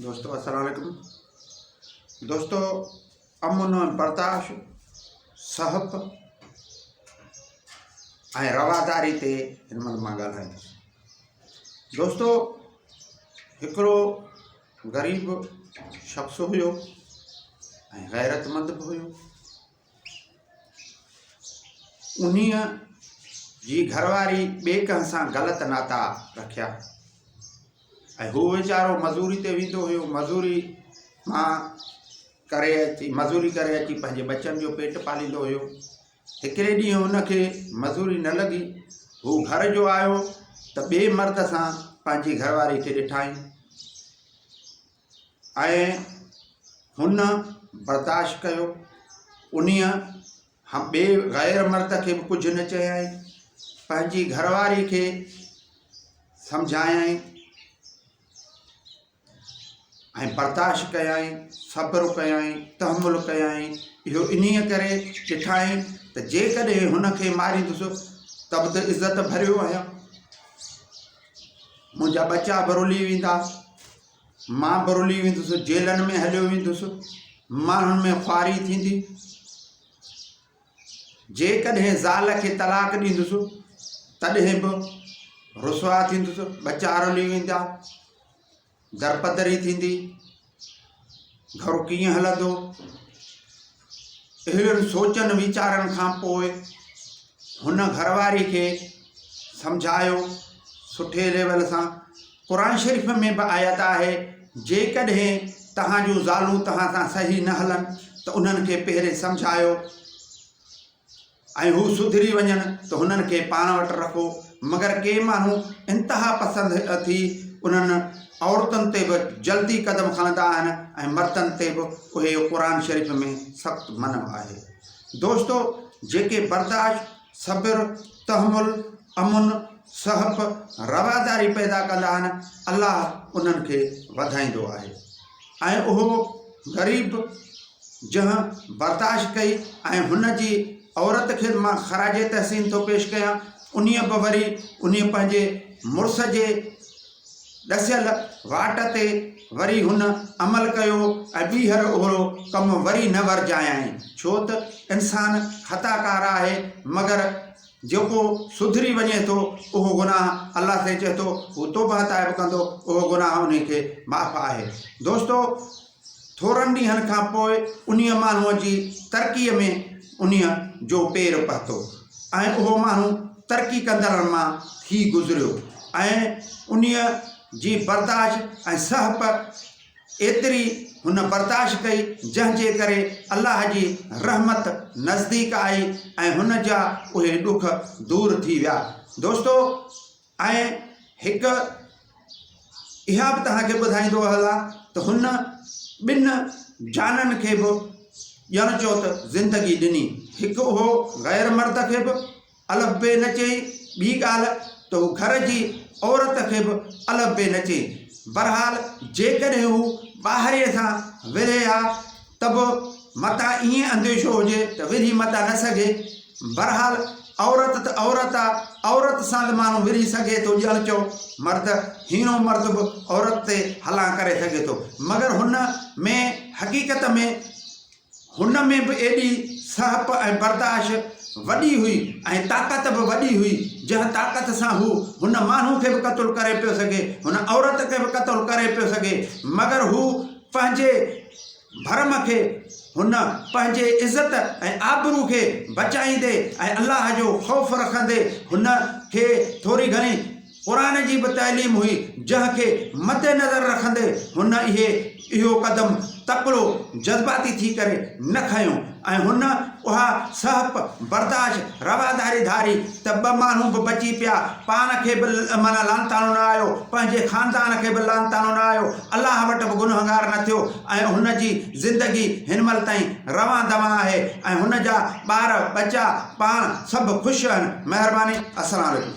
दोस्तों अस्सलाम वालेकुम। दोस्तों अमन बर्दाश्त सहप ऐं रवादारी ते हिन महिल मां ॻाल्हाईंदुसि। दोस्तों हिकिड़ो ग़रीब शख़्स हुयो ऐं गैरतमंद बि हुयो। उन्हीअ जी घरवारी ॿिए कंहिं सां ग़लति नाता रखिया ऐं हू वीचारो मज़ूरी ते वेंदो हुयो। मज़ूरी करे अची पंहिंजे बचनि जो पेट पालींदो हुयो। हिकिड़े ॾींहुं हुनखे मज़ूरी न लॻी, हू घर जो आयो त ॿिए मर्द सां पंहिंजी घरवारी खे ॾिठाई ऐं हुन बर्दाश्त कयो। उन्हीअ ॿिए गैर मर्द खे बि कुझु न चयाई, पंहिंजी घरवारी खे सम्झायई ऐं बर्दाश्त कयाई, सब्र कयाई, तहमुल कयाई। इहो इन्हीअ करे ॾिठाई त जेकॾहिं हुनखे मारींदुसि त बि त इज़त भरियो आहियां, मुंहिंजा बच्चा बि रुली वेंदा, मां बि रुली वेंदुसि, जेलनि में हलियो वेंदुसि, माण्हुनि में ख़्वारी थींदी। जेकॾहिं ज़ाल खे तलाक ॾींदुसि तॾहिं बि रुसवा थींदुसि, बच्चा रुली वेंदा, दरपदरी थींदी, घर कीअं हलंदो। अहिड़ियुनि सोचनि वीचारनि खां पोइ हुन घरवारी खे सम्झायो सुठे लेवल सां। क़ुरान शरीफ़ में बि आयत आहे, जेकॾहिं तव्हां जूं ज़ालूं तव्हां सां सही न हलनि त उन्हनि खे पहिरें सम्झायो ऐं हू सुधरी वञनि त हुननि खे पाण वटि रखो। मगर के माण्हू इंतिहा पसंदि थी उन्हनि औरतुनि ते बि जल्दी क़दम खणंदा आहिनि ऐं मर्दनि ते बि उहे क़ुरान शरीफ़ में सख़्तु मना आहे। दोस्तों जेके बर्दाश्त, सब्र, तहमुल, अमुन, सहप, रवादारी पैदा कंदा आहिनि, अल्लाह उन्हनि खे वधाईंदो आहे। ऐं उहो ग़रीब जंहिं बर्दाश्त कई ऐं हुन जी औरत खे मां ख़राज तहसीन थो पेश कयां, उन्हीअ बि वरी उन्हीअ पंहिंजे मुड़ुस जे ॾसियल वाट ते वरी हुन अमल कयो ऐं ॿीहर ओहिड़ो कमु वरी न वरजायाई। छो त इंसानु ख़ताकार आहे, मगर जेको सुधरी वञे थो उहो गुनाह अल्लाह ते चए थो हू तौबा ताइब कंदो, उहो गुनाह उन खे माफ़ आहे। दोस्तों थोरनि ॾींहंनि खां पोइ उन्हीअ माण्हूअ जी तरक़ीअ में उन्हीअ जो पेर पहुतो ऐं उहो माण्हू तरक़ी कंदड़नि मां थी गुज़रियो ऐं उन्हीअ जी बर्दाश्त ऐं सहप एतिरी हुन बर्दाश्त कई जंहिंजे करे अल्लाह जी रहमत नज़दीक आई ऐं हुन जा उहे ॾुख दूर थी विया। दोस्तों ऐं हिकु इहा बि तव्हांखे ॿुधाईंदो हलां त हुन ॿिनि जाननि खे बि ॼण चओ त ज़िंदगी ॾिनी। हिकु उहो गैर मर्द खे बि अलफ़ बे न चई, ॿी ॻाल्हि त हू घर जी औरत खे बि अलफ़ बे न चई। बहरहाल जेकॾहिं हू ॿाहिरि सां विरहे हा त बि मथां ईअं अंदेशो हुजे त विरही मथां न सघे। बहरहाल औरत त औरत आहे, औरत सां त माण्हू विरही सघे थो, ॼण चओ मर्द हीणो मर्द बि औरत ते हला करे सघे थो। मगर हुन में हक़ीक़त में हुन में बि एॾी सहप ऐं बर्दाश्त वॾी हुई ऐं ताक़त बि वॾी हुई, जंहिं ताक़त सां हू हुन माण्हू खे बि क़तलु करे पियो सघे, हुन औरत खे बि क़तलु करे पियो सघे। मगर हू पंहिंजे भरम खे, हुन पंहिंजे इज़त ऐं आबरू खे बचाईंदे ऐं अल्लाह जो ख़ौफ़ रखंदे हुन खे थोरी घणी क़ुरान जी बि तइलीम हुई, जंहिंखे मद्देनज़र रखंदे हुन इहो क़दम तकिड़ो जज़्बाती थी करे न खयो ऐं हुन उहा सहप बर्दाश्त रवादारी धारी त ॿ माण्हू बि बची पिया, पाण खे बि माना लानताणो न आयो, पंहिंजे ख़ानदान खे बि लानताणो न आयो, अल्लाह वटि बि गुनहगार न थियो ऐं हुन जी ज़िंदगी हिन महिल ताईं रवां दवां आहे ऐं हुन जा ॿार बच्चा पाण सभु ख़ुशि आहिनि। महिरबानी। अस्सलाम वालेकुम।